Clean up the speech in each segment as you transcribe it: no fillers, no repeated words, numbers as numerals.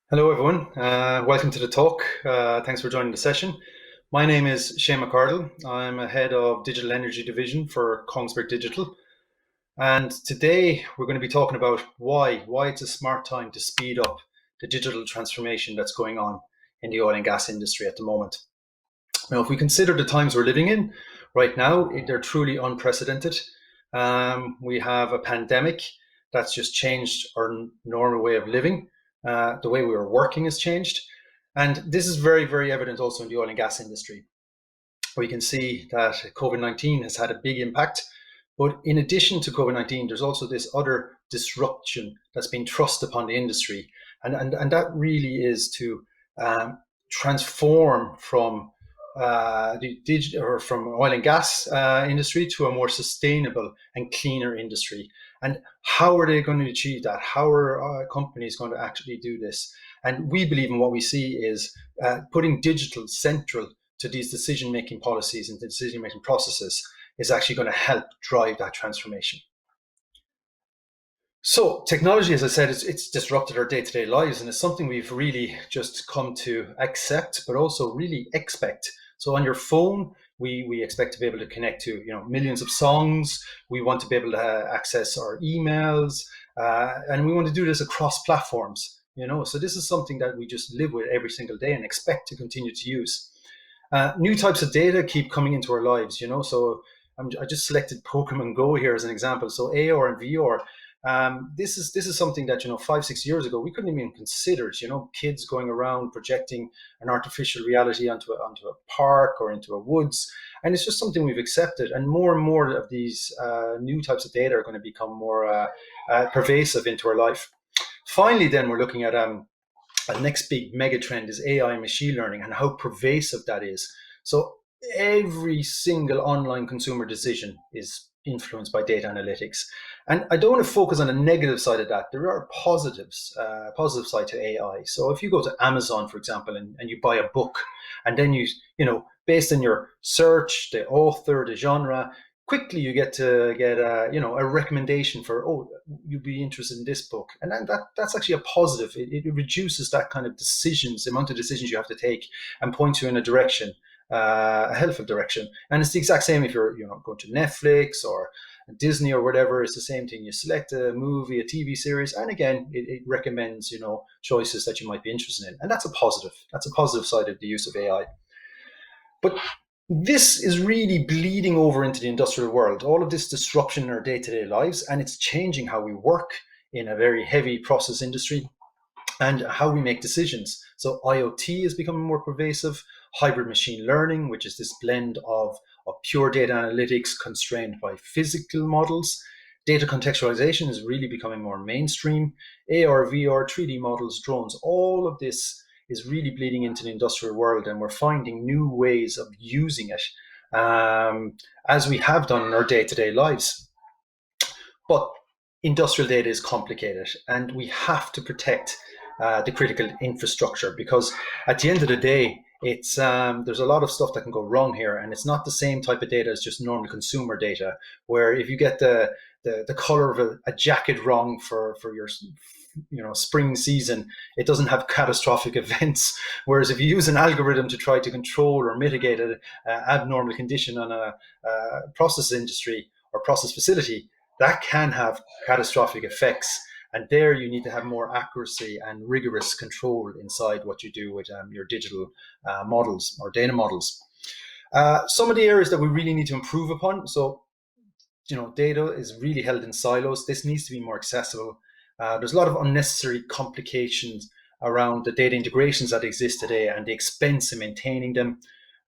Hello, everyone. Welcome to the talk. Thanks for joining the session. My name is Shane McArdle. I'm a head of Digital Energy Division for Kongsberg Digital. And today we're going to be talking about why it's a smart time to speed up the digital transformation that's going on in the oil and gas industry at the moment. Now, if we consider the times we're living in right now, they're truly unprecedented. We have a pandemic that's just changed our normal way of living. The way we are working has changed. And this is very, very evident also in the oil and gas industry. We can see that COVID-19 has had a big impact. But in addition to COVID-19, there's also this other disruption that's been thrust upon the industry. And that really is to transform from the digital or from oil and gas industry to a more sustainable and cleaner industry. And how are they going to achieve that? How are companies going to actually do this? And we believe in what we see is putting digital central to these decision-making policies and decision-making processes is actually going to help drive that transformation. So technology, as I said, it's disrupted our day-to-day lives, and it's something we've really just come to accept, but also really expect. So on your phone, we expect to be able to connect to millions of songs. We want to be able to access our emails, and we want to do this across platforms. So this is something that we just live with every single day and expect to continue to use. New types of data keep coming into our lives. So I just selected Pokemon Go here as an example. So AR and VR. This is something that 5-6 years ago we couldn't even consider. Kids going around projecting an artificial reality onto a park or into a woods, and it's just something we've accepted. And more of these new types of data are going to become more pervasive into our life. Finally, then we're looking at the next big mega trend is AI and machine learning and how pervasive that is. So every single online consumer decision is influenced by data analytics. And I don't want to focus on the negative side of that. There are positives, positive side to AI. So if you go to Amazon, for example, and you buy a book, and then based on your search, the author, the genre, quickly you get to get a recommendation for, oh, you'd be interested in this book. And then that's actually a positive. It reduces that kind of decisions, the amount of decisions you have to take, and points you in a direction, a helpful direction. And it's the exact same if you're going to Netflix or Disney or whatever. It's the same thing. You select a movie, a TV series, and again, it recommends choices that you might be interested in. And that's a positive. That's a positive side of the use of AI. But this is really bleeding over into the industrial world, all of this disruption in our day-to-day lives, and it's changing how we work in a very heavy process industry and how we make decisions. So IoT is becoming more pervasive, hybrid machine learning, which is this blend of pure data analytics constrained by physical models. Data contextualization is really becoming more mainstream. AR, VR, 3D models, drones, all of this is really bleeding into the industrial world, and we're finding new ways of using it as we have done in our day-to-day lives. But industrial data is complicated, and we have to protect the critical infrastructure, because at the end of the day, it's there's a lot of stuff that can go wrong here, and it's not the same type of data as just normal consumer data, where if you get the color of a jacket wrong for your spring season, it doesn't have catastrophic events. Whereas if you use an algorithm to try to control or mitigate an abnormal condition on a process industry or process facility, that can have catastrophic effects. And there you need to have more accuracy and rigorous control inside what you do with your digital models or data models. Some of the areas that we really need to improve upon. So, data is really held in silos. This needs to be more accessible. There's a lot of unnecessary complications around the data integrations that exist today and the expense in maintaining them.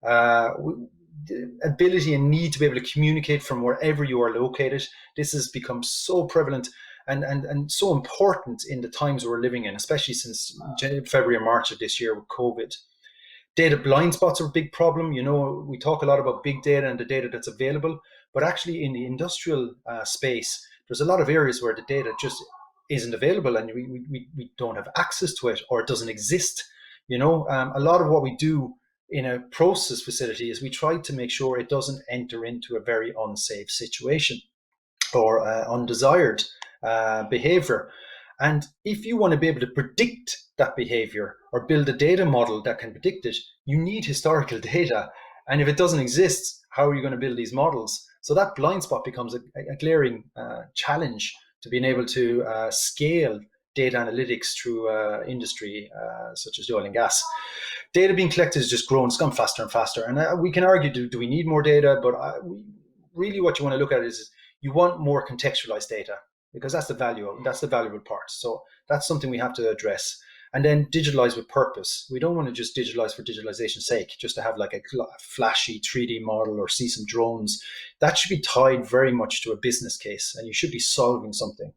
The ability and need to be able to communicate from wherever you are located. This has become so prevalent and so important in the times we're living in, especially since February and March of this year with COVID. Data blind spots are a big problem. We talk a lot about big data and the data that's available, but actually in the industrial space, there's a lot of areas where the data just isn't available, and we don't have access to it, or it doesn't exist. A lot of what we do in a process facility is we try to make sure it doesn't enter into a very unsafe situation or undesired behavior. And if you want to be able to predict that behavior or build a data model that can predict it, you need historical data. And if it doesn't exist, how are you going to build these models? So that blind spot becomes a glaring challenge to being able to scale data analytics through industry such as the oil and gas. Data being collected is just growing. It's gone faster and faster. And we can argue, do we need more data? But really what you want to look at is you want more contextualized data, because that's the valuable part. So that's something we have to address. And then digitalize with purpose. We don't want to just digitalize for digitalization's sake, just to have like a flashy 3D model or see some drones. That should be tied very much to a business case, and you should be solving something.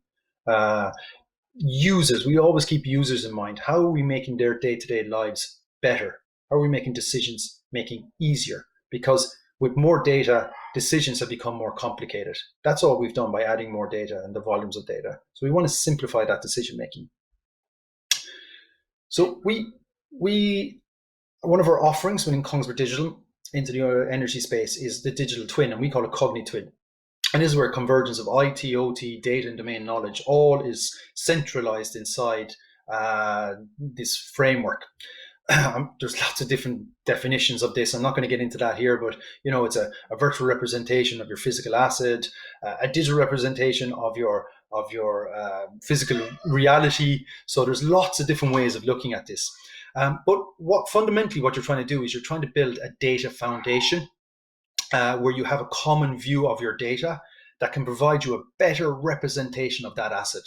Users, we always keep users in mind. How are we making their day-to-day lives better? How are we making decisions making easier? Because with more data, decisions have become more complicated. That's all we've done by adding more data and the volumes of data. So we want to simplify that decision making. So one of our offerings within Kongsberg Digital into the energy space is the digital twin, and we call it CogniTwin. And this is where a convergence of IT, OT, data, and domain knowledge all is centralized inside this framework. There's lots of different definitions of this. I'm not going to get into that here, but it's a virtual representation of your physical asset, a digital representation of your physical reality. So there's lots of different ways of looking at this. But fundamentally what you're trying to do is you're trying to build a data foundation where you have a common view of your data that can provide you a better representation of that asset.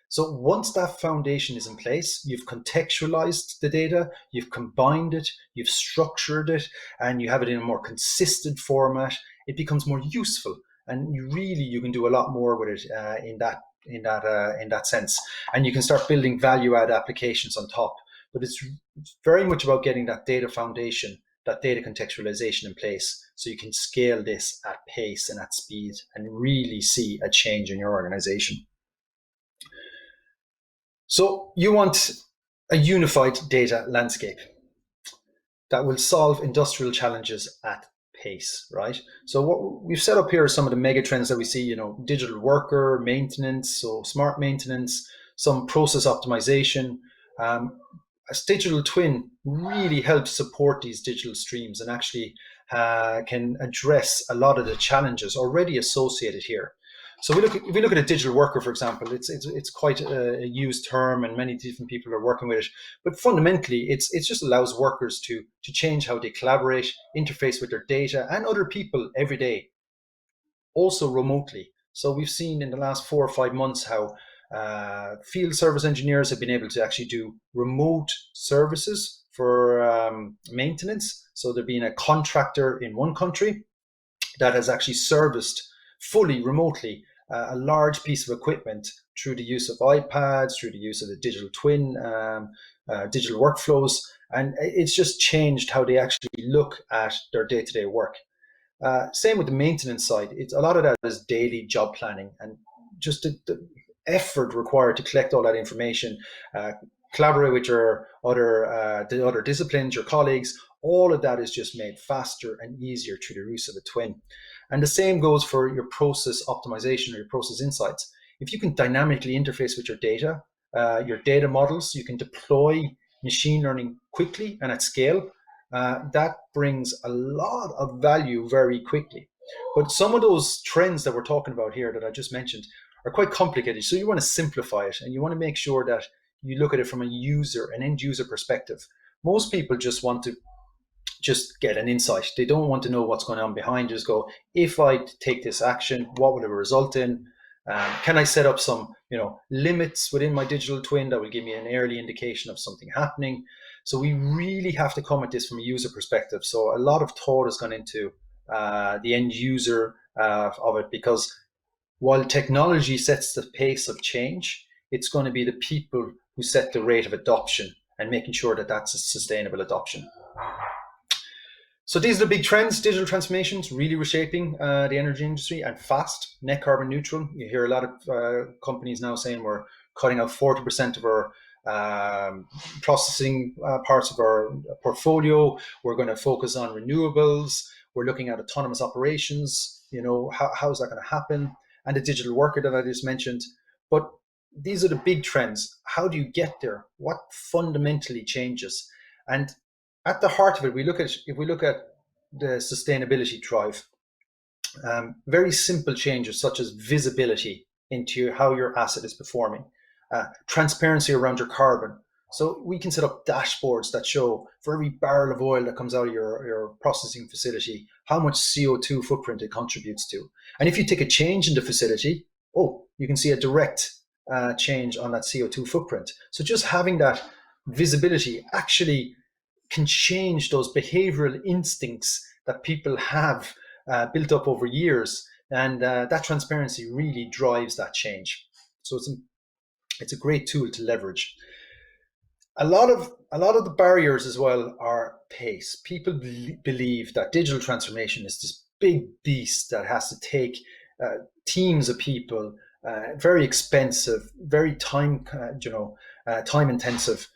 So once that foundation is in place, you've contextualized the data, you've combined it, you've structured it, and you have it in a more consistent format. It becomes more useful, and you can do a lot more with it in that sense. And you can start building value-add applications on top. But it's very much about getting that data foundation, that data contextualization in place, so you can scale this at pace and at speed and really see a change in your organization. So you want a unified data landscape that will solve industrial challenges at pace, right? So what we've set up here are some of the mega trends that we see, digital worker, maintenance, so smart maintenance, some process optimization. A digital twin really helps support these digital streams and actually can address a lot of the challenges already associated here. So if we look at a digital worker, for example, it's quite a used term, and many different people are working with it. But fundamentally, it just allows workers to change how they collaborate, interface with their data and other people every day, also remotely. So we've seen in the last 4 or 5 months how field service engineers have been able to actually do remote services for maintenance. So there being a contractor in one country that has actually serviced fully remotely a large piece of equipment through the use of iPads, through the use of the digital twin, digital workflows. And it's just changed how they actually look at their day-to-day work. Same with the maintenance side. A lot of that is daily job planning, and just the effort required to collect all that information, collaborate with your the other disciplines, your colleagues. All of that is just made faster and easier through the use of a twin. And the same goes for your process optimization or your process insights. If you can dynamically interface with your data models, you can deploy machine learning quickly and at scale. That brings a lot of value very quickly. But some of those trends that we're talking about here that I just mentioned are quite complicated. So you want to simplify it, and you want to make sure that you look at it from an end user perspective. Most people just want to just get an insight. They don't want to know what's going on behind. Just go, if I take this action, what will it result in? Can I set up some limits within my digital twin that will give me an early indication of something happening? So we really have to come at this from a user perspective. So a lot of thought has gone into the end user of it, because while technology sets the pace of change, it's going to be the people who set the rate of adoption and making sure that that's a sustainable adoption. So these are the big trends. Digital transformations really reshaping the energy industry, and fast, net carbon neutral. You hear a lot of companies now saying we're cutting out 40% of our processing parts of our portfolio. We're going to focus on renewables. We're looking at autonomous operations. How is that going to happen? And the digital worker that I just mentioned. But these are the big trends. How do you get there? What fundamentally changes? And at the heart of it, if we look at the sustainability drive, very simple changes such as visibility into how your asset is performing, transparency around your carbon. So we can set up dashboards that show for every barrel of oil that comes out of your processing facility, how much CO2 footprint it contributes to. And if you take a change in the facility, you can see a direct change on that CO2 footprint. So just having that visibility actually can change those behavioral instincts that people have built up over years, and that transparency really drives that change. So it's a great tool to leverage. A lot of the barriers as well are pace. People believe that digital transformation is this big beast that has to take teams of people, very expensive, very time intensive.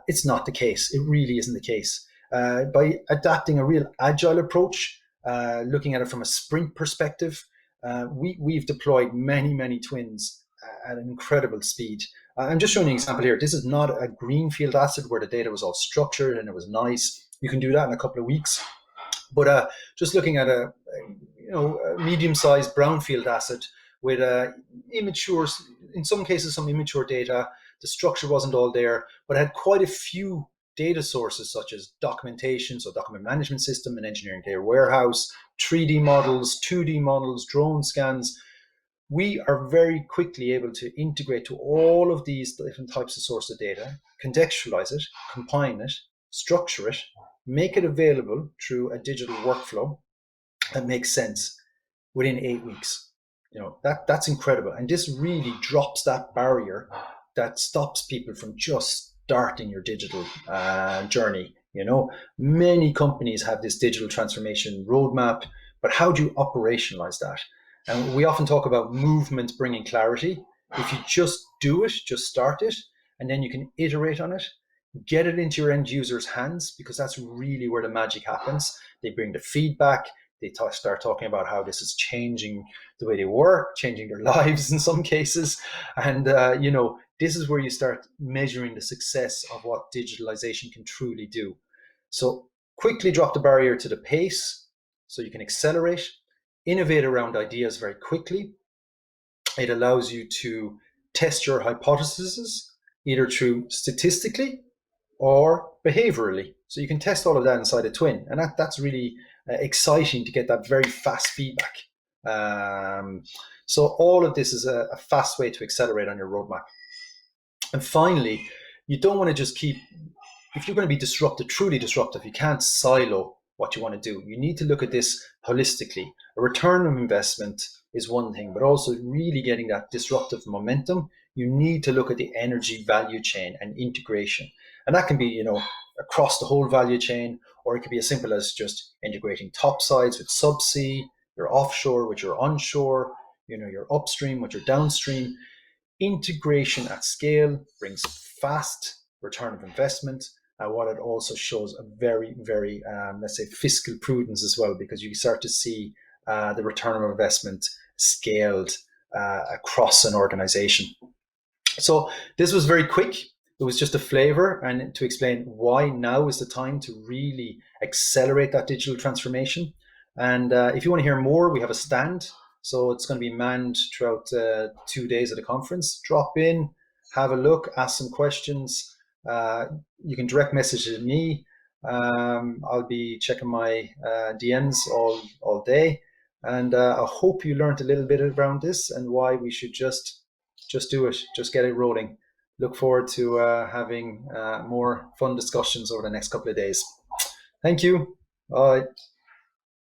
It's not the case. It really isn't the case. By adapting a real agile approach, looking at it from a sprint perspective, we've deployed many twins at an incredible speed. I'm just showing you an example here. This is not a greenfield asset where the data was all structured and it was nice. You can do that in a couple of weeks. But just looking at a medium-sized brownfield asset with immature, in some cases, some immature data. The structure wasn't all there, but it had quite a few data sources such as documentation, so document management system, an engineering data warehouse, 3D models, 2D models, drone scans. We are very quickly able to integrate to all of these different types of source of data, contextualize it, combine it, structure it, make it available through a digital workflow that makes sense within 8 weeks. That's incredible. And this really drops that barrier that stops people from just starting your digital journey. Many companies have this digital transformation roadmap, but how do you operationalize that? And we often talk about movement bringing clarity. If you just do it, just start it, and then you can iterate on it, get it into your end users' hands, because that's really where the magic happens. They bring the feedback. They start talking about how this is changing the way they work, changing their lives in some cases. And, this is where you start measuring the success of what digitalization can truly do. So quickly drop the barrier to the pace so you can accelerate, innovate around ideas very quickly. It allows you to test your hypotheses either through statistically or behaviorally. So you can test all of that inside a twin. And that's really exciting to get that very fast feedback. So all of this is a fast way to accelerate on your roadmap. And finally, you don't want to just keep, if you're going to be disruptive, truly disruptive, you can't silo what you want to do. You need to look at this holistically. A return on investment is one thing, but also really getting that disruptive momentum, you need to look at the energy value chain and integration. And that can be, across the whole value chain, or it could be as simple as just integrating topsides with subsea, your offshore with your onshore, your upstream with your downstream. Integration at scale brings fast return of investment. What it also shows a very, very, let's say, fiscal prudence as well, because you start to see the return of investment scaled across an organization. So this was very quick. It was just a flavor and to explain why now is the time to really accelerate that digital transformation. And if you want to hear more, we have a stand. So it's going to be manned throughout 2 days of the conference. Drop in, have a look, ask some questions. You can direct message to me. I'll be checking my DMs all day. And I hope you learned a little bit around this and why we should just do it, just get it rolling. Look forward to having more fun discussions over the next couple of days. Thank you. Bye.